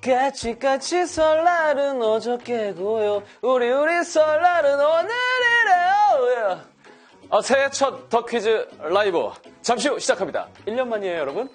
같이 설날은 어저께고요. 우리 설날은 오늘이래요. 새해 첫 더 퀴즈 라이브 잠시 후 시작합니다. 1년 만이에요, 여러분.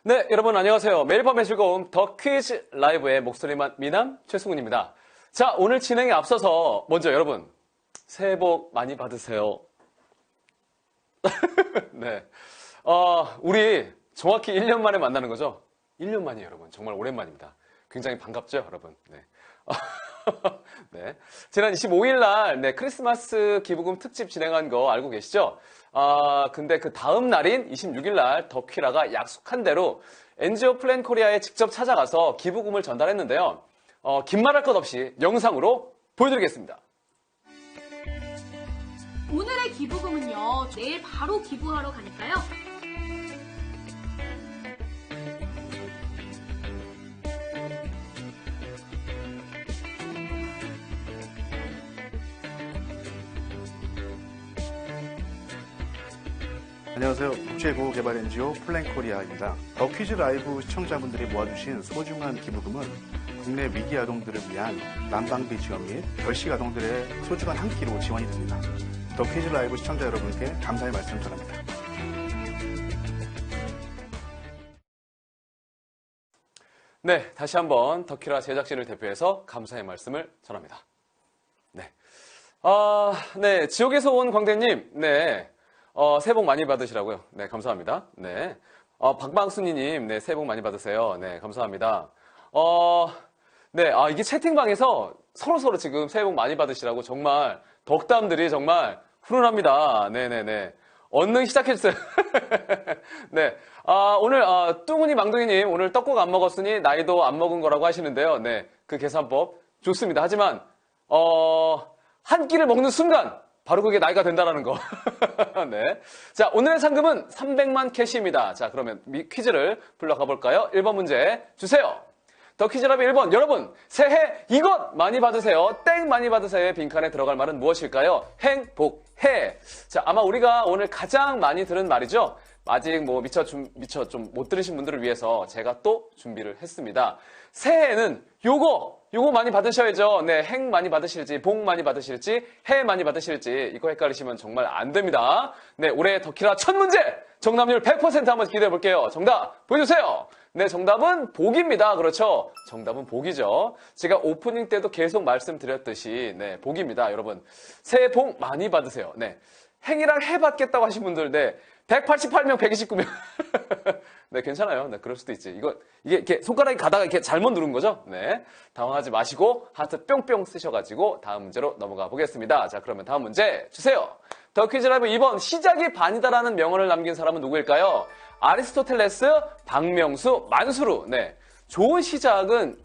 네, 여러분 안녕하세요. 매일 밤의 즐거움 더 퀴즈 라이브의 목소리만 미남 최승훈입니다. 자, 오늘 진행에 앞서서 먼저 여러분 새해 복 많이 받으세요. 네, 우리 정확히 1년 만에 만나는 거죠? 1년 만이에요, 여러분. 정말 오랜만입니다. 굉장히 반갑죠, 여러분? 네. 네. 지난 25일 날 크리스마스 기부금 특집 진행한 거 알고 계시죠? 근데 그 다음 날인 26일 날 더퀴라가 약속한 대로 NGO 플랜 코리아에 직접 찾아가서 기부금을 전달했는데요. 긴 말할 것 없이 영상으로 보여드리겠습니다. 오늘의 기부금은요, 내일 바로 기부하러 가니까요. 안녕하세요. 국제보호개발 NGO 플랜코리아입니다. 더 퀴즈 라이브 시청자분들이 모아주신 소중한 기부금은 국내 위기 아동들을 위한 난방비 지원 및 결식 아동들의 소중한 한 끼로 지원이 됩니다. 더 퀴즈 라이브 시청자 여러분께 감사의 말씀 전합니다. 네, 다시 한번 더퀴라 제작진을 대표해서 감사의 말씀을 전합니다. 네, 네, 지옥에서 온 광대님, 네. 새해 복 많이 받으시라고요. 네, 감사합니다. 네. 박방순이님, 네, 새해 복 많이 받으세요. 네, 감사합니다. 네, 이게 채팅방에서 서로 지금 새해 복 많이 받으시라고 정말 덕담들이 정말 훈훈합니다. 네네네. 얼른 시작해주세요. 네. 오늘, 뚱훈이 망둥이님, 오늘 떡국 안 먹었으니 나이도 안 먹은 거라고 하시는데요. 네. 그 계산법 좋습니다. 하지만, 한 끼를 먹는 순간, 바로 그게 나이가 된다라는 거. 네. 자, 오늘의 상금은 300만 캐시입니다. 자, 그러면 퀴즈를 불러가 볼까요? 1번 문제 주세요. 더 퀴즈라비 1번. 여러분, 새해 이것 많이 받으세요. 땡 많이 받으세요의 빈칸에 들어갈 말은 무엇일까요? 행복해. 자, 아마 우리가 오늘 가장 많이 들은 말이죠. 아직 미처 좀 못 들으신 분들을 위해서 제가 또 준비를 했습니다. 새해에는 요거 많이 받으셔야죠. 네, 행 많이 받으실지, 복 많이 받으실지, 해 많이 받으실지, 이거 헷갈리시면 정말 안 됩니다. 네, 올해 더키라 첫 문제! 정답률 100% 한번 기대해 볼게요. 정답 보여주세요. 네, 정답은 복입니다. 그렇죠? 정답은 복이죠. 제가 오프닝 때도 계속 말씀드렸듯이, 네, 복입니다. 여러분, 새해 복 많이 받으세요. 네. 행이랑 해 받겠다고 하신 분들, 네. 188명, 129명. 네, 괜찮아요. 네, 그럴 수도 있지. 이게 이렇게 손가락이 가다가 이렇게 잘못 누른 거죠? 네. 당황하지 마시고, 하트 뿅뿅 쓰셔가지고, 다음 문제로 넘어가 보겠습니다. 자, 그러면 다음 문제 주세요. 더 퀴즈 라이브 2번, 시작이 반이다라는 명언을 남긴 사람은 누구일까요? 아리스토텔레스, 박명수, 만수르. 네. 좋은 시작은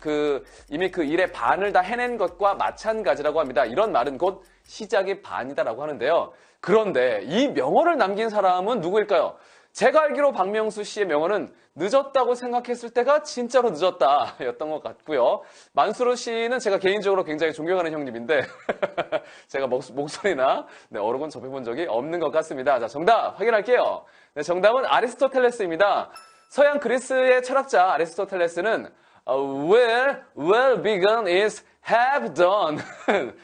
이미 그 일의 반을 다 해낸 것과 마찬가지라고 합니다. 이런 말은 곧 시작이 반이다라고 하는데요. 그런데 이 명언을 남긴 사람은 누구일까요? 제가 알기로 박명수 씨의 명언은 늦었다고 생각했을 때가 진짜로 늦었다 였던 것 같고요. 만수르 씨는 제가 개인적으로 굉장히 존경하는 형님인데 제가 목소리나 어록은 접해본 적이 없는 것 같습니다. 자, 정답 확인할게요. 네, 정답은 아리스토텔레스입니다. 서양 그리스의 철학자 아리스토텔레스는 Well begun is have done.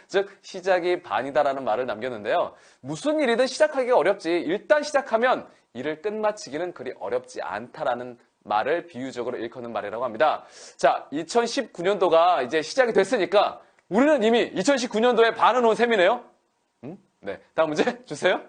즉 시작이 반이다라는 말을 남겼는데요. 무슨 일이든 시작하기가 어렵지 일단 시작하면 일을 끝마치기는 그리 어렵지 않다라는 말을 비유적으로 일컫는 말이라고 합니다. 자, 2019년도가 이제 시작이 됐으니까 우리는 이미 2019년도에 반은 온 셈이네요. 네, 다음 문제 주세요.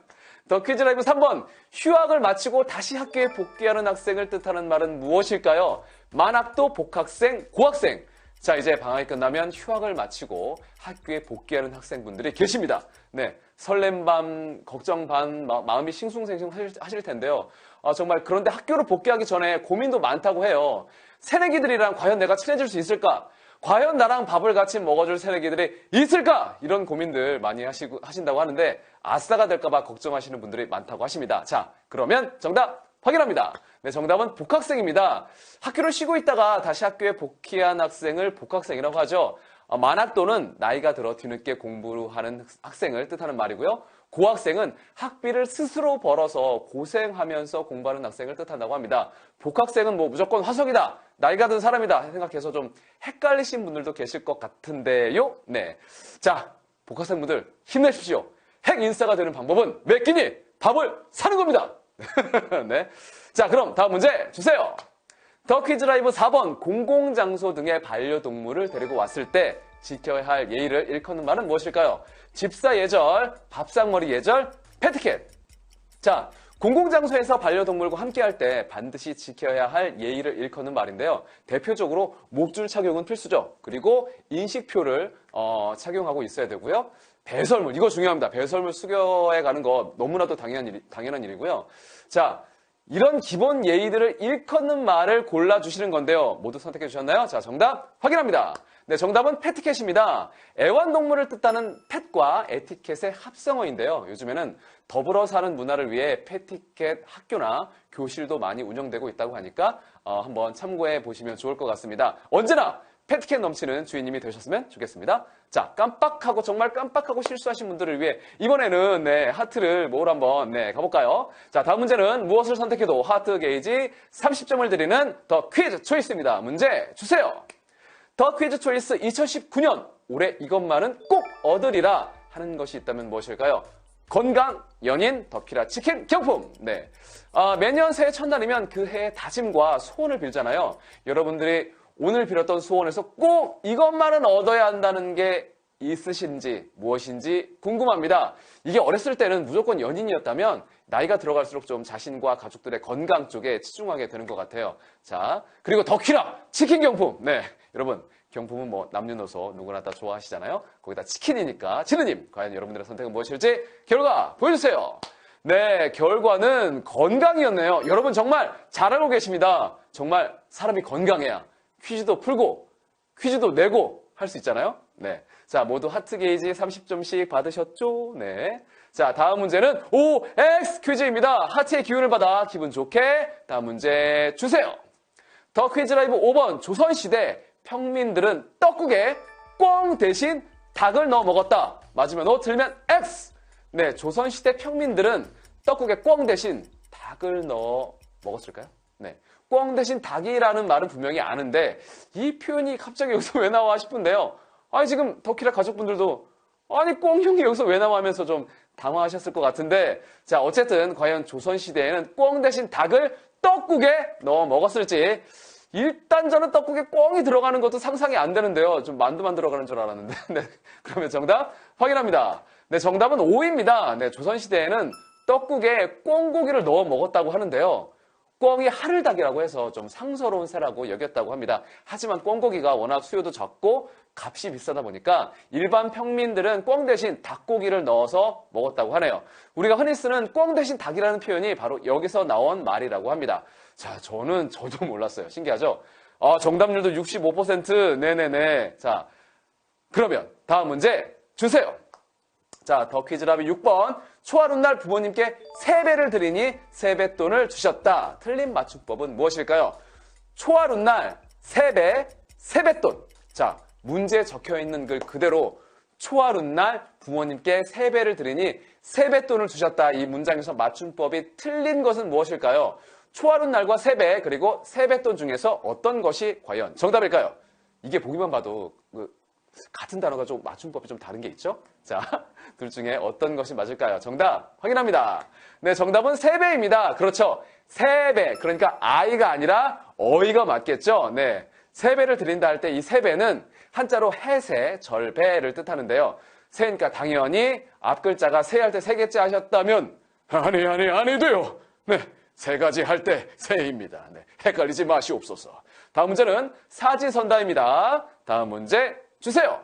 더 퀴즈 라이브 3번. 휴학을 마치고 다시 학교에 복귀하는 학생을 뜻하는 말은 무엇일까요? 만학도, 복학생, 고학생. 자, 이제 방학이 끝나면 휴학을 마치고 학교에 복귀하는 학생분들이 계십니다. 네, 설렘 반, 걱정 반, 마음이 싱숭생숭 하실 텐데요. 정말 그런데 학교로 복귀하기 전에 고민도 많다고 해요. 새내기들이랑 과연 내가 친해질 수 있을까? 과연 나랑 밥을 같이 먹어줄 새내기들이 있을까? 이런 고민들 많이 하신다고 하는데 아싸가 될까봐 걱정하시는 분들이 많다고 하십니다. 자, 그러면 정답 확인합니다. 네, 정답은 복학생입니다. 학교를 쉬고 있다가 다시 학교에 복귀한 학생을 복학생이라고 하죠. 만학도는 나이가 들어 뒤늦게 공부하는 학생을 뜻하는 말이고요. 고학생은 학비를 스스로 벌어서 고생하면서 공부하는 학생을 뜻한다고 합니다. 복학생은 뭐 무조건 화석이다, 나이가 든 사람이다 생각해서 좀 헷갈리신 분들도 계실 것 같은데요. 네, 자, 복학생분들 힘내십시오. 핵인싸가 되는 방법은 몇 끼니 밥을 사는 겁니다. 네, 자, 그럼 다음 문제 주세요. 더 퀴즈 라이브 4번. 공공장소 등의 반려동물을 데리고 왔을 때 지켜야 할 예의를 일컫는 말은 무엇일까요? 집사 예절, 밥상머리 예절, 패티켓. 자, 공공장소에서 반려동물과 함께할 때 반드시 지켜야 할 예의를 일컫는 말인데요. 대표적으로 목줄 착용은 필수죠. 그리고 인식표를 착용하고 있어야 되고요. 배설물, 이거 중요합니다. 배설물 수거해 가는 거 너무나도 당연한 일이고요. 자, 이런 기본 예의들을 일컫는 말을 골라주시는 건데요. 모두 선택해 주셨나요? 자, 정답 확인합니다. 네, 정답은 패티켓입니다. 애완동물을 뜻하는 펫과 에티켓의 합성어인데요. 요즘에는 더불어 사는 문화를 위해 패티켓 학교나 교실도 많이 운영되고 있다고 하니까 한번 참고해 보시면 좋을 것 같습니다. 언제나 패티켓 넘치는 주인님이 되셨으면 좋겠습니다. 자, 깜빡하고 정말 깜빡하고 실수하신 분들을 위해 이번에는 네, 하트를 모으러 한번 가볼까요? 자, 다음 문제는 무엇을 선택해도 하트 게이지 30점을 드리는 더 퀴즈 초이스입니다. 문제 주세요. 더 퀴즈 초이스 2019년 올해 이것만은 꼭 얻으리라 하는 것이 있다면 무엇일까요? 건강, 연인, 더키라 치킨 경품. 네, 매년 새해 첫날이면 그 해의 다짐과 소원을 빌잖아요. 여러분들이 오늘 빌었던 소원에서 꼭 이것만은 얻어야 한다는 게 있으신지 무엇인지 궁금합니다. 이게 어렸을 때는 무조건 연인이었다면 나이가 들어갈수록 좀 자신과 가족들의 건강 쪽에 치중하게 되는 것 같아요. 자, 그리고 더키라 치킨 경품. 네, 여러분 경품은 뭐 남녀노소 누구나 다 좋아하시잖아요. 거기다 치킨이니까 치느님 과연 여러분들의 선택은 무엇일지 결과 보여주세요. 네, 결과는 건강이었네요. 여러분 정말 잘 알고 계십니다. 정말 사람이 건강해야 퀴즈도 풀고 퀴즈도 내고 할 수 있잖아요. 네, 자, 모두 하트 게이지 30점씩 받으셨죠? 네, 자, 다음 문제는 OX 퀴즈입니다. 하트의 기운을 받아 기분 좋게 다음 문제 주세요. 더 퀴즈 라이브 5번. 조선시대 평민들은 떡국에 꿩 대신 닭을 넣어 먹었다. 맞으면 O, 틀리면 X. 네, 조선시대 평민들은 떡국에 꿩 대신 닭을 넣어 먹었을까요? 네, 꿩 대신 닭이라는 말은 분명히 아는데 이 표현이 갑자기 여기서 왜 나와 싶은데요. 아니, 지금 더키라 가족분들도 아니 꿩형이 여기서 왜 나와 하면서 좀 당황하셨을 것 같은데, 자, 어쨌든 과연 조선시대에는 꿩 대신 닭을 떡국에 넣어 먹었을지. 일단 저는 떡국에 꿩이 들어가는 것도 상상이 안 되는데요. 좀 만두만 들어가는 줄 알았는데. 네, 그러면 정답 확인합니다. 네, 정답은 O입니다. 네, 조선시대에는 떡국에 꿩고기를 넣어 먹었다고 하는데요. 꿩이 하늘닭이라고 해서 좀 상서로운 새라고 여겼다고 합니다. 하지만 꿩고기가 워낙 수요도 적고 값이 비싸다 보니까 일반 평민들은 꿩 대신 닭고기를 넣어서 먹었다고 하네요. 우리가 흔히 쓰는 꿩 대신 닭이라는 표현이 바로 여기서 나온 말이라고 합니다. 자, 저도 몰랐어요. 신기하죠? 정답률도 65%. 네네네. 자, 그러면 다음 문제 주세요. 자, 더 퀴즈 라비 6번. 초하룻날 부모님께 세배를 드리니 세뱃돈을 주셨다. 틀린 맞춤법은 무엇일까요? 초하룻날 세배, 세뱃돈. 자, 문제에 적혀있는 글 그대로 초하룻날 부모님께 세배를 드리니 세뱃돈을 주셨다. 이 문장에서 맞춤법이 틀린 것은 무엇일까요? 초하룻 날과 세배 그리고 세뱃돈 중에서 어떤 것이 과연 정답일까요? 이게 보기만 봐도 같은 단어가 좀 맞춤법이 좀 다른 게 있죠? 자, 둘 중에 어떤 것이 맞을까요? 정답 확인합니다. 네, 정답은 세배입니다. 그렇죠. 세배. 그러니까 아이가 아니라 어이가 맞겠죠? 네. 세배를 드린다 할 때 이 세배는 한자로 해세, 절배를 뜻하는데요. 세니까 당연히 앞글자가 세할 때 세 개째 하셨다면 아니 돼요. 네. 세 가지 할 때 세입니다. 네. 헷갈리지 마시옵소서. 다음 문제는 사지선다입니다. 다음 문제 주세요.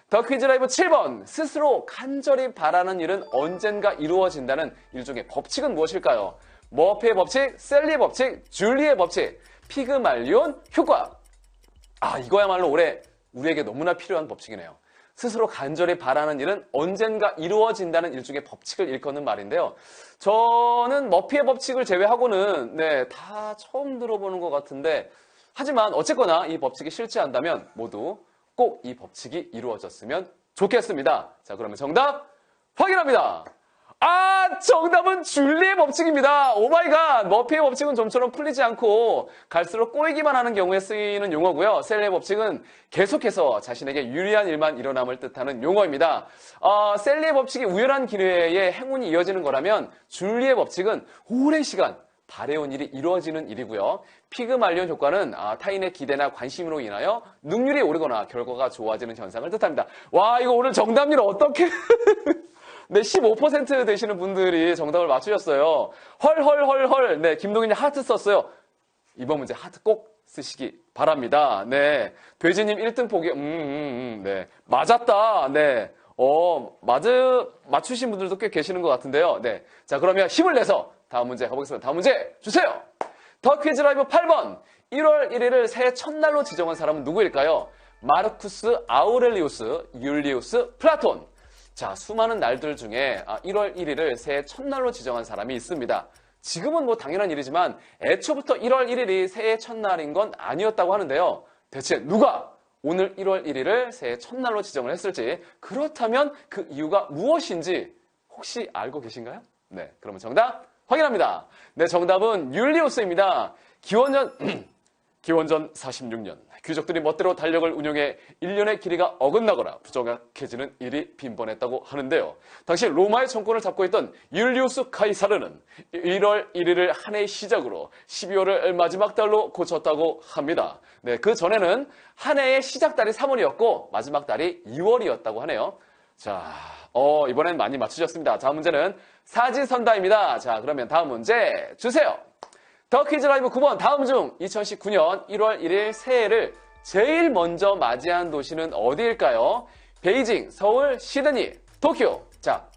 더 퀴즈 라이브 7번. 스스로 간절히 바라는 일은 언젠가 이루어진다는 일종의 법칙은 무엇일까요? 머피의 법칙, 셀리의 법칙, 줄리의 법칙, 피그말리온 효과. 이거야말로 올해 우리에게 너무나 필요한 법칙이네요. 스스로 간절히 바라는 일은 언젠가 이루어진다는 일종의 법칙을 일컫는 말인데요. 저는 머피의 법칙을 제외하고는 다 처음 들어보는 것 같은데 하지만 어쨌거나 이 법칙이 실제한다면 모두 꼭 이 법칙이 이루어졌으면 좋겠습니다. 자, 그러면 정답 확인합니다. 정답은 줄리의 법칙입니다. 오마이갓. 머피의 법칙은 좀처럼 풀리지 않고 갈수록 꼬이기만 하는 경우에 쓰이는 용어고요. 셀리의 법칙은 계속해서 자신에게 유리한 일만 일어남을 뜻하는 용어입니다. 셀리의 법칙이 우연한 기회에 행운이 이어지는 거라면 줄리의 법칙은 오랜 시간 바래온 일이 이루어지는 일이고요. 피그말리온 효과는 타인의 기대나 관심으로 인하여 능률이 오르거나 결과가 좋아지는 현상을 뜻합니다. 와, 이거 오늘 정답률 어떻게... 네, 15% 되시는 분들이 정답을 맞추셨어요. 헐. 네, 김동인이 하트 썼어요. 이번 문제 하트 꼭 쓰시기 바랍니다. 네, 돼지님 1등 포기. 네, 맞았다. 네, 맞추신 분들도 꽤 계시는 것 같은데요. 네, 자, 그러면 힘을 내서 다음 문제 가보겠습니다. 다음 문제 주세요. 더 퀴즈 라이브 8번. 1월 1일을 새해 첫날로 지정한 사람은 누구일까요? 마르쿠스 아우렐리우스, 율리우스, 플라톤. 자, 수많은 날들 중에 1월 1일을 새해 첫날로 지정한 사람이 있습니다. 지금은 뭐 당연한 일이지만 애초부터 1월 1일이 새해 첫날인 건 아니었다고 하는데요. 대체 누가 오늘 1월 1일을 새해 첫날로 지정을 했을지, 그렇다면 그 이유가 무엇인지 혹시 알고 계신가요? 네, 그러면 정답 확인합니다. 네, 정답은 율리우스입니다. 기원전 46년 귀족들이 멋대로 달력을 운용해 1년의 길이가 어긋나거나 부정확해지는 일이 빈번했다고 하는데요. 당시 로마의 정권을 잡고 있던 율리우스 카이사르는 1월 1일을 한 해의 시작으로 12월을 마지막 달로 고쳤다고 합니다. 네, 그 전에는 한 해의 시작 달이 3월이었고 마지막 달이 2월이었다고 하네요. 자, 이번엔 많이 맞추셨습니다. 다음 문제는 사지선다입니다. 자, 그러면 다음 문제 주세요. 더 퀴즈 라이브 9번. 다음 중 2019년 1월 1일 새해를 제일 먼저 맞이한 도시는 어디일까요? 베이징, 서울, 시드니, 도쿄. 자,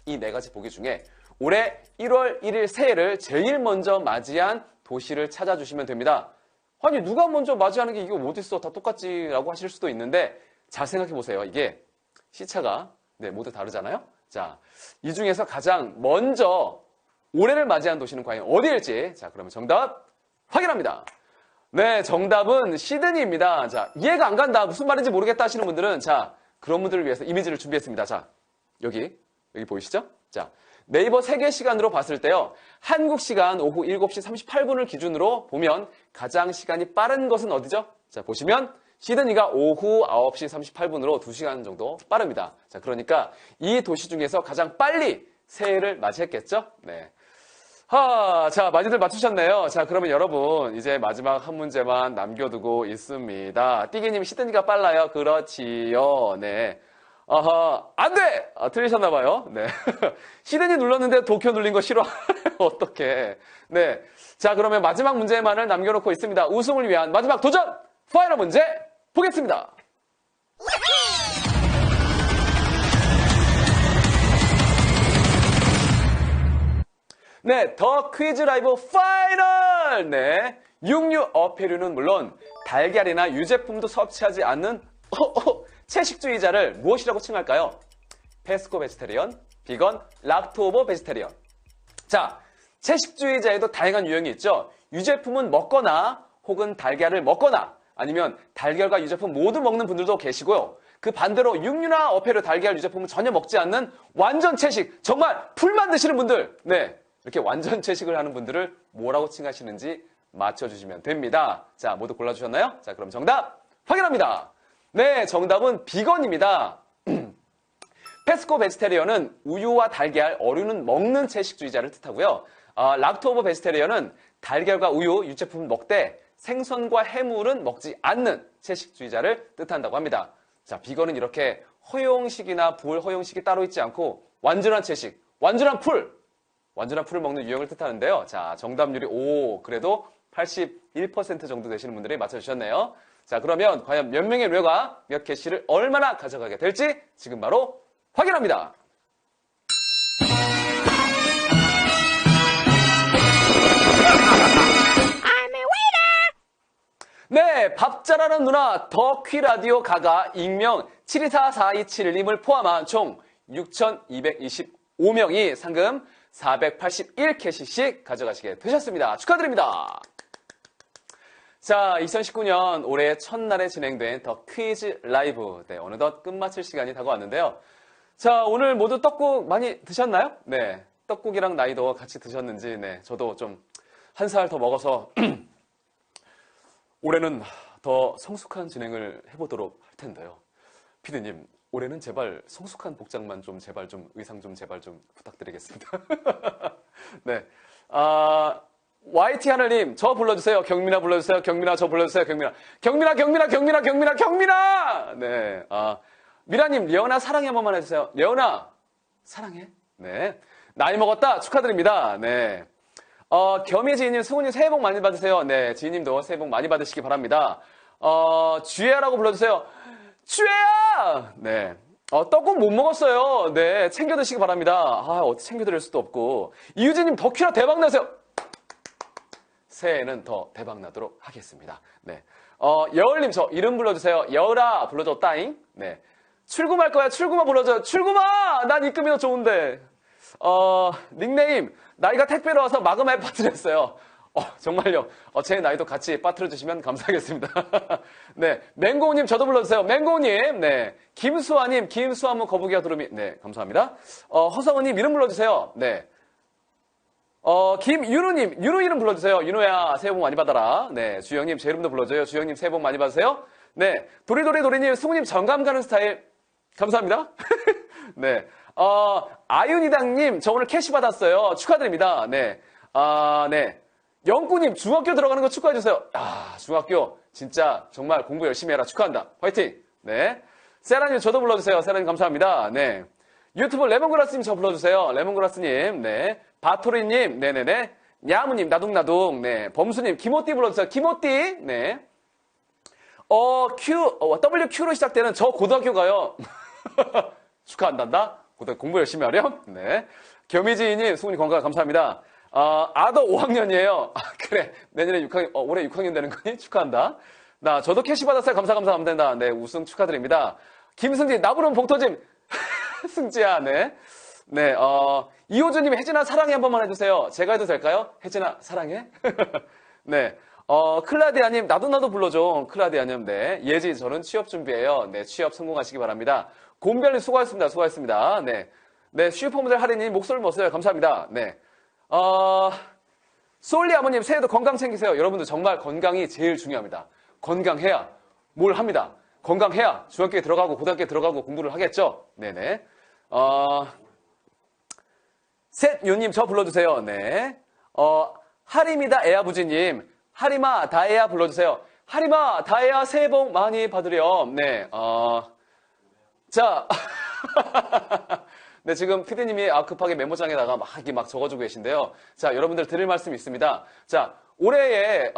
이 네 가지 보기 중에 올해 1월 1일 새해를 제일 먼저 맞이한 도시를 찾아주시면 됩니다. 아니, 누가 먼저 맞이하는 게 이거 어딨어? 다 똑같지 라고 하실 수도 있는데 잘 생각해 보세요. 이게 시차가 모두 다르잖아요. 자, 이 중에서 가장 먼저 올해를 맞이한 도시는 과연 어디일지. 자, 그러면 정답 확인합니다. 네, 정답은 시드니입니다. 자, 이해가 안 간다, 무슨 말인지 모르겠다 하시는 분들은, 자, 그런 분들을 위해서 이미지를 준비했습니다. 자, 여기 보이시죠? 자, 네이버 세계 시간으로 봤을 때요, 한국 시간 오후 7시 38분을 기준으로 보면 가장 시간이 빠른 것은 어디죠? 자, 보시면 시드니가 오후 9시 38분으로 2시간 정도 빠릅니다. 자, 그러니까 이 도시 중에서 가장 빨리 새해를 맞이했겠죠? 네. 자, 많이들 맞추셨네요. 자, 그러면 여러분, 이제 마지막 한 문제만 남겨두고 있습니다. 띠기님, 시드니가 빨라요. 그렇지요. 네. 안 돼! 틀리셨나봐요. 네. 시드니 눌렀는데 도쿄 눌린 거 싫어. 어떡해. 네. 자, 그러면 마지막 문제만을 남겨놓고 있습니다. 우승을 위한 마지막 도전! 파이널 문제 보겠습니다. 네, 더 퀴즈 라이브 파이널! 네, 육류 어패류는 물론 달걀이나 유제품도 섭취하지 않는 채식주의자를 무엇이라고 칭할까요? 페스코 베지테리언, 비건, 락토오버 베지테리언. 자, 채식주의자에도 다양한 유형이 있죠. 유제품은 먹거나 혹은 달걀을 먹거나 아니면 달걀과 유제품 모두 먹는 분들도 계시고요. 그 반대로 육류나 어패류, 달걀, 유제품은 전혀 먹지 않는 완전 채식, 정말 풀만 드시는 분들, 네, 이렇게 완전 채식을 하는 분들을 뭐라고 칭하시는지 맞춰주시면 됩니다. 자, 모두 골라주셨나요? 자, 그럼 정답 확인합니다. 네, 정답은 비건입니다. 페스코 베지테리언은 우유와 달걀, 어류는 먹는 채식주의자를 뜻하고요. 락토오버 베지테리언은 달걀과 우유, 유제품은 먹되 생선과 해물은 먹지 않는 채식주의자를 뜻한다고 합니다. 자, 비건은 이렇게 허용식이나 불허용식이 따로 있지 않고 완전한 채식, 완전한 풀을 먹는 유형을 뜻하는데요. 자, 정답률이 그래도 81% 정도 되시는 분들이 맞춰주셨네요. 자, 그러면 과연 몇 명의 뇌가 몇 개씩을 얼마나 가져가게 될지 지금 바로 확인합니다. 네, 밥 잘하는 누나 더퀴라디오 가가 익명 724427님을 포함한 총 6,225명이 상금 481캐시씩 가져가시게 되셨습니다. 축하드립니다. 자, 2019년 올해 첫날에 진행된 더 퀴즈 라이브. 네, 어느덧 끝마칠 시간이 다가왔는데요. 자, 오늘 모두 떡국 많이 드셨나요? 네, 떡국이랑 나이도 같이 드셨는지, 네, 저도 좀 한 살 더 먹어서 올해는 더 성숙한 진행을 해보도록 할 텐데요. 피디님, 올해는 제발 성숙한 복장만 좀 제발 좀 의상 좀 제발 좀 부탁드리겠습니다. 네, YT 하늘님, 저 불러주세요. 경민아 불러주세요. 경민아 저 불러주세요. 경민아. 네, 미라님, 예언아 사랑해 한 번만 해주세요. 예언아 사랑해. 네, 나이 먹었다 축하드립니다. 네. 겸이 지인님, 승우님 새해 복 많이 받으세요. 네, 지인님도 새해 복 많이 받으시기 바랍니다. 쥐야라고 불러주세요. 쥐야! 네. 떡국 못 먹었어요. 네, 챙겨 드시기 바랍니다. 어떻게 챙겨 드릴 수도 없고. 이유진님, 더퀴라 대박 나세요. 새해에는 더 대박 나도록 하겠습니다. 네. 여울님, 저 이름 불러주세요. 여울아, 불러줘, 따잉. 네. 출금할 거야, 출금아 불러줘요. 출금아! 난 입금이 더 좋은데. 닉네임, 나이가 택배로 와서 마그마에 빠뜨렸어요. 정말요. 제 나이도 같이 빠뜨려주시면 감사하겠습니다. 네. 맹고우님, 저도 불러주세요. 맹고우님, 네. 김수아님, 김수아무 거북이와 두루미, 네. 감사합니다. 허성은님, 이름 불러주세요. 네. 김윤우님, 윤우 이름 불러주세요. 윤우야, 새해 복 많이 받아라. 네. 주영님, 제 이름도 불러줘요. 주영님, 새해 복 많이 받으세요. 네. 도리도리도리님, 승우님, 정감 가는 스타일. 감사합니다. 네. 아윤이당님, 저 오늘 캐시 받았어요. 축하드립니다. 네. 네. 영구님, 중학교 들어가는 거 축하해주세요. 중학교, 진짜, 정말 공부 열심히 해라. 축하한다. 화이팅! 네. 세라님, 저도 불러주세요. 세라님, 감사합니다. 네. 유튜브 레몬그라스님, 저 불러주세요. 레몬그라스님, 네. 바토리님, 네네네. 야무님, 나둥나둥, 네. 범수님, 김호띠 불러주세요. 김호띠, 네. WQ로 시작되는 저 고등학교 가요. 축하한단다. 공부 열심히 하렴. 네. 겸이지님, 수훈이 건강 감사합니다. 아더 5학년이에요. 그래. 내년에 6학년, 올해 6학년 되는 거니? 축하한다. 저도 캐시 받았어요. 감사합니다. 네, 우승 축하드립니다. 김승지, 나부른 봉터짐. 승지야, 네. 네, 이호주님, 혜진아, 사랑해 한 번만 해주세요. 제가 해도 될까요? 혜진아, 사랑해? 네. 클라디아님, 나도 불러줘. 클라디아님, 네. 예지, 저는 취업 준비해요. 네, 취업 성공하시기 바랍니다. 곰별님, 수고하셨습니다. 네. 네, 슈퍼모델 할인님, 목소리 멋져요. 감사합니다. 네. 솔리 아버님, 새해도 건강 챙기세요. 여러분들 정말 건강이 제일 중요합니다. 건강해야 뭘 합니다. 건강해야 중학교에 들어가고 고등학교에 들어가고 공부를 하겠죠. 네네. 셋유님, 저 불러주세요. 네. 하림이다 애아부지님, 하림아 다혜야 불러주세요. 하림아 다혜야 새해 복 많이 받으렴. 네. 자. 네, 지금 피디님이 급하게 메모장에다가 이렇게 적어주고 계신데요. 자, 여러분들 드릴 말씀이 있습니다. 자, 올해의,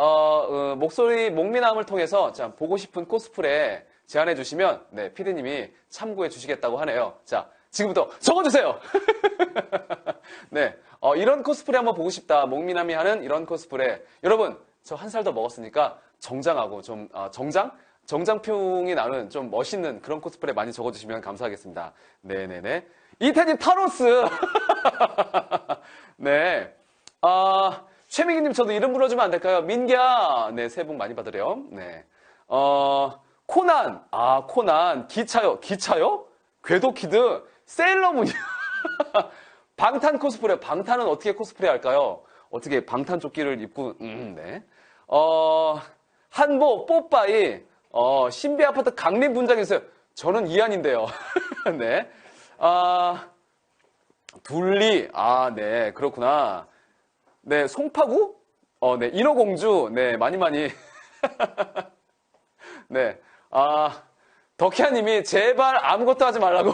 목소리, 목미남을 통해서, 자, 보고 싶은 코스프레 제안해 주시면, 네, 피디님이 참고해 주시겠다고 하네요. 자, 지금부터 적어주세요! 네, 이런 코스프레 한번 보고 싶다. 목미남이 하는 이런 코스프레. 여러분, 저 한 살 더 먹었으니까 정장하고 좀, 정장풍이 나는 좀 멋있는 그런 코스프레 많이 적어주시면 감사하겠습니다. 네네네. 이태님 타로스. 네. 최민기님, 저도 이름 불러주면 안 될까요? 민기야. 네, 새해 복 많이 받으렴. 네. 코난. 코난. 기차요. 기차요? 궤도키드. 세일러문이요. 방탄 코스프레. 방탄은 어떻게 코스프레 할까요? 어떻게 방탄 조끼를 입고, 네. 한복, 뽀빠이, 신비 아파트 강림 분장이 있어요. 저는 이한인데요. 네. 둘리. 네. 그렇구나. 네. 송파구? 네. 인어공주. 네. 많이. 네. 덕희아님이 제발 아무것도 하지 말라고.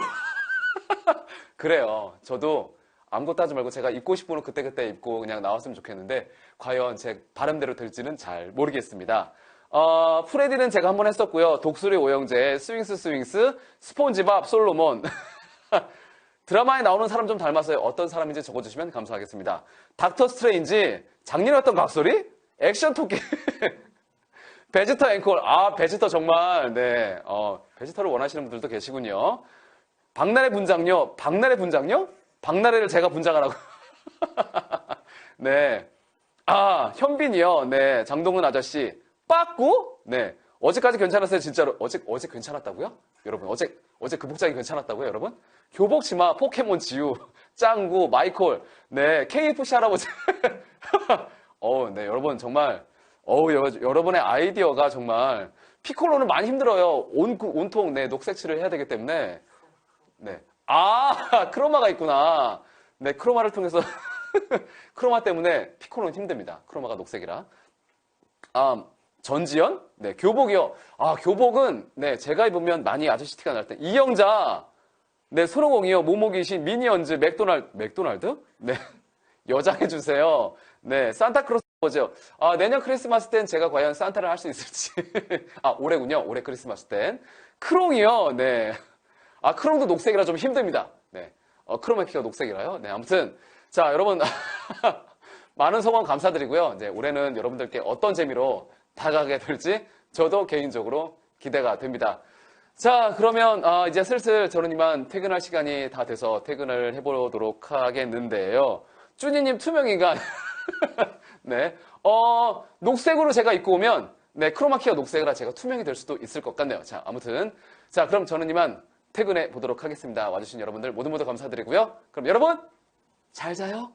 그래요. 저도 아무것도 하지 말고 제가 입고 싶은 옷 그때그때 입고 그냥 나왔으면 좋겠는데, 과연 제 바람대로 될지는 잘 모르겠습니다. 프레디는 제가 한번 했었고요. 독수리 오영재, 스윙스, 스폰지밥, 솔로몬. 드라마에 나오는 사람 좀 닮았어요. 어떤 사람인지 적어주시면 감사하겠습니다. 닥터 스트레인지, 장년이었던 각소리? 액션 토끼. 베지터 앵콜. 베지터 정말, 네. 베지터를 원하시는 분들도 계시군요. 박나래 분장요. 박나래 분장요? 박나래를 제가 분장하라고. 네. 현빈이요. 네. 장동근 아저씨. 빠꾸? 네. 어제까지 괜찮았어요, 진짜로. 어제 괜찮았다고요? 여러분, 어제 그 복장이 괜찮았다고요, 여러분? 교복 치마, 포켓몬 지우, 짱구, 마이콜, 네. KFC 할아버지. 네. 여러분, 정말, 여러분의 아이디어가 정말, 피콜로는 많이 힘들어요. 온통, 네. 녹색 칠을 해야 되기 때문에. 네. 크로마가 있구나. 네. 크로마를 통해서, 크로마 때문에 피콜로는 힘듭니다. 크로마가 녹색이라. 전지현? 네, 교복이요. 교복은, 네, 제가 입으면 많이 아저씨 티가 날 때. 이영자, 네, 손오공이요. 모모귀신, 미니언즈, 맥도날드? 네, 여장해주세요. 네, 산타크로스 뭐죠? 내년 크리스마스 땐 제가 과연 산타를 할 수 있을지. 올해군요. 올해 크리스마스 땐. 크롱이요. 네. 크롱도 녹색이라 좀 힘듭니다. 네. 크로마키가 녹색이라요. 네, 아무튼. 자, 여러분. 많은 성원 감사드리고요. 이제 올해는 여러분들께 어떤 재미로 다가가게 될지 저도 개인적으로 기대가 됩니다. 자, 그러면 이제 슬슬 저는 이만 퇴근할 시간이 다 돼서 퇴근을 해보도록 하겠는데요. 쭈니님 투명인간. 네. 녹색으로 제가 입고 오면 네, 크로마키가 녹색이라 제가 투명이 될 수도 있을 것 같네요. 자, 아무튼 자, 그럼 저는 이만 퇴근해 보도록 하겠습니다. 와주신 여러분들 모두 감사드리고요. 그럼 여러분 잘 자요.